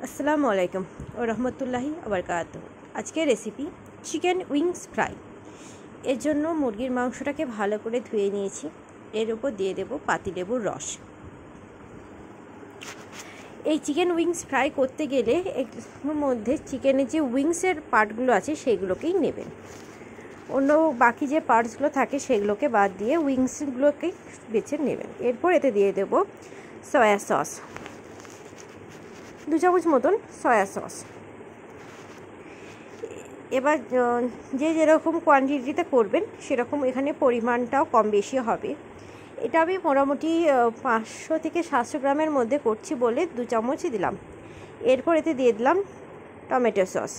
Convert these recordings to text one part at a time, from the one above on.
আসসালামু আলাইকুম ও রহমতুল্লাহি ওবরকাত। আজকের রেসিপি চিকেন উইংস ফ্রাই। এর জন্য মুরগির মাংসটাকে ভালো করে ধুয়ে নিয়েছি। এর উপর দিয়ে দেব পাতিলেবুর রস। এই চিকেন উইংস ফ্রাই করতে গেলে এর মধ্যে চিকেনের যে উইংসের পার্টগুলো আছে সেগুলোকেই নেবেন। অন্য বাকি যে পার্টসগুলো থাকে সেগুলোকে বাদ দিয়ে উইংসগুলোকেই বেছে নেবেন। এরপর এতে দিয়ে দেব সয়া সস, 2 চামচ মতন সয়া সস। এবার যে যেরকম কোয়ান্টিটিতে করবেন সেরকম এখানে পরিমাণটাও কম বেশি হবে। এটা আমি মোটামুটি 500 থেকে 700 গ্রামের মধ্যে করছি বলে 2 চামচই দিলাম। এরপর এতে দিয়ে দিলাম টমেটো সস,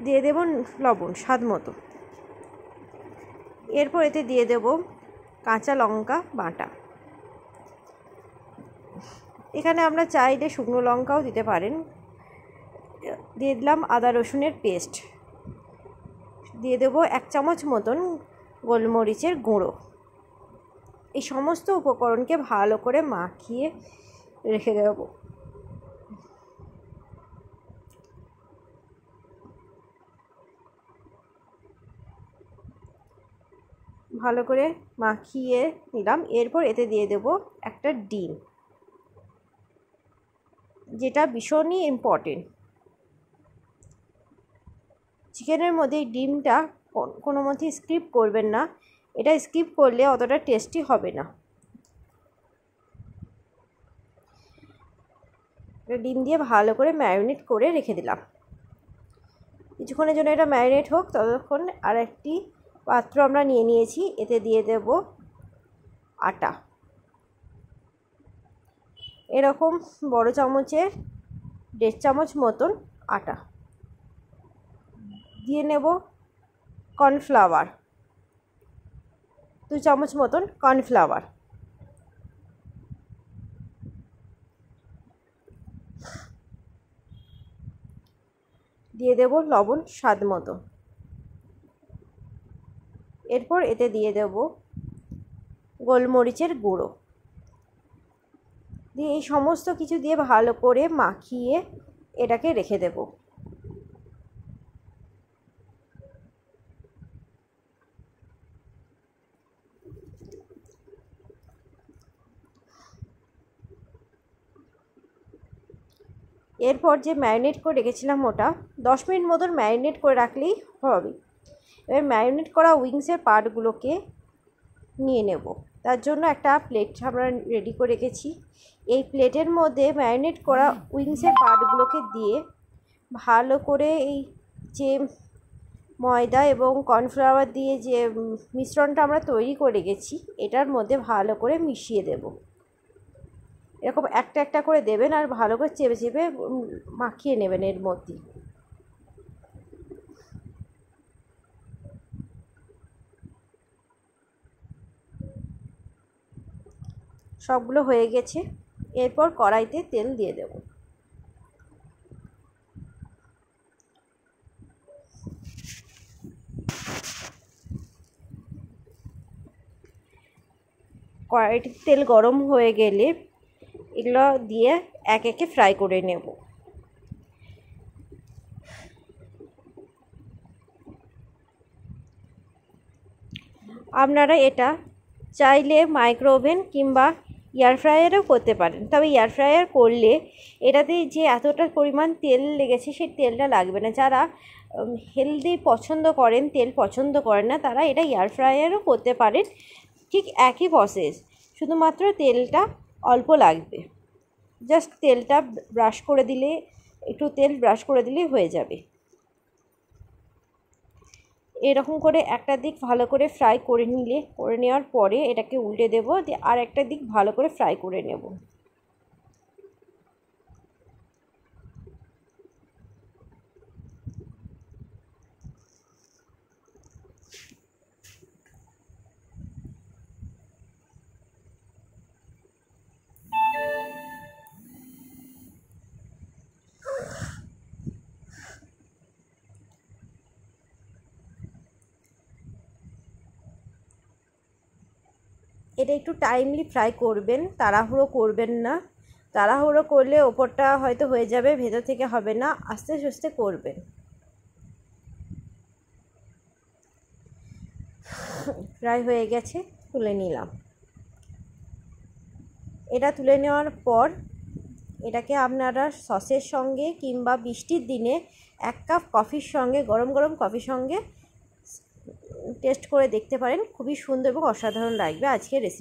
দিয়ে দেব লবণ স্বাদ মতো। এরপর এতে দিয়ে দেব কাঁচা লঙ্কা বাটা। এখানে আমরা চাইলে শুকনো লঙ্কাও দিতে পারেন। দিয়ে দিলাম আদা রসুনের পেস্ট, দিয়ে দেব 1 চামচ মতন গোলমরিচের গুঁড়ো। এই সমস্ত উপকরণকে ভালো করে মাখিয়ে রেখে দেব। ভালো করে মাখিয়ে নিলাম। এরপর এতে দিয়ে দেব একটা ডিম, যেটা ভীষণই ইম্পর্টেন্ট। চিকেনের মধ্যে এই ডিমটা কোনো মতে স্কিপ করবেন না, এটা স্কিপ করলে অতটা টেস্টি হবে না। ডিম দিয়ে ভালো করে ম্যারিনেট করে রেখে দিলাম। কিছুক্ষণের জন্য এটা ম্যারিনেট হোক, ততক্ষণ আর একটি পাত্র আমরা নিয়ে নিয়েছি। এতে দিয়ে দেব আটা, এরকম বড় চামচের 1.5 চামচ মতন আটা। দিয়ে নেব কর্নফ্লাওয়ার, 2 চামচ মতন কর্নফ্লাওয়ার। দিয়ে দেব লবণ স্বাদ মতো। এরপর এতে দিয়ে দেব গোলমরিচের গুঁড়ো। দিয়ে এই সমস্ত কিছু দিয়ে ভালো করে মাখিয়ে এটাকে রেখে দেব। এরপর যে ম্যারিনেট করে রেখেছিলাম ওটা 10 মিনিট মতন ম্যারিনেট করে রাখলেই হবে। এবার ম্যারিনেট করা উইংসের পার্টগুলোকে নিয়ে নেব। তার জন্য একটা প্লেট আমরা রেডি করে রেখেছি। এই প্লেটের মধ্যে ম্যারিনেট করা উইংসের পার্টগুলোকে দিয়ে ভালো করে এই যে ময়দা এবং কর্নফ্লাওয়ার দিয়ে যে মিশ্রণটা আমরা তৈরি করে রেখেছি এটার মধ্যে ভালো করে মিশিয়ে দেব। এরকম একটা একটা করে দেবেন আর ভালো করে চেপে চেপে মাখিয়ে নেবেন এর মধ্যে। সবগুলো হয়ে গেছে। এরপর কড়াইতে তেল দিয়ে দেব। কড়াইটির তেল গরম হয়ে গেলে এগুলো দিয়ে এক একে ফ্রাই করে নেব। আপনারা এটা চাইলে মাইক্রো ওভেন কিংবা এয়ার ফ্রায়ারেও করতে পারেন। তবে এয়ার ফ্রায়ার করলে এটাতে যে এতটা পরিমাণ তেল লেগেছে সেই তেলটা লাগবে না। যারা হেলদি পছন্দ করেন, তেল পছন্দ করেন না, তারা এটা এয়ার ফ্রায়ারও করতে পারেন। ঠিক একই প্রসেস, শুধুমাত্র তেলটা অল্প লাগবে। জাস্ট তেলটা ব্রাশ করে দিলে, একটু তেল ব্রাশ করে দিলেই হয়ে যাবে। এরকম করে একটা দিক ভালো করে ফ্রাই করে নেওয়ার পরে এটাকে উল্টে দেব, দিয়ে আর একটা দিক ভালো করে ফ্রাই করে নেব। এটা একটু টাইমলি ফ্রাই করবেন, তাড়াহুড়ো করবেন না। তাড়াহুড়ো করলে ওপরটা হয়তো হয়ে যাবে, ভেতর থেকে হবে না, আস্তে আস্তে করবেন। প্রায় হয়ে গেছে, তুলে নিলাম। এটা তুলে নেওয়ার পর এটাকে আপনারা সসের সঙ্গে কিংবা বৃষ্টির দিনে 1 কাপ কফির সঙ্গে, গরম গরম কফির সঙ্গে টেস্ট করে দেখতে পারেন। খুবই সুন্দর এবং অসাধারণ লাগবে আজকের রেসিপি।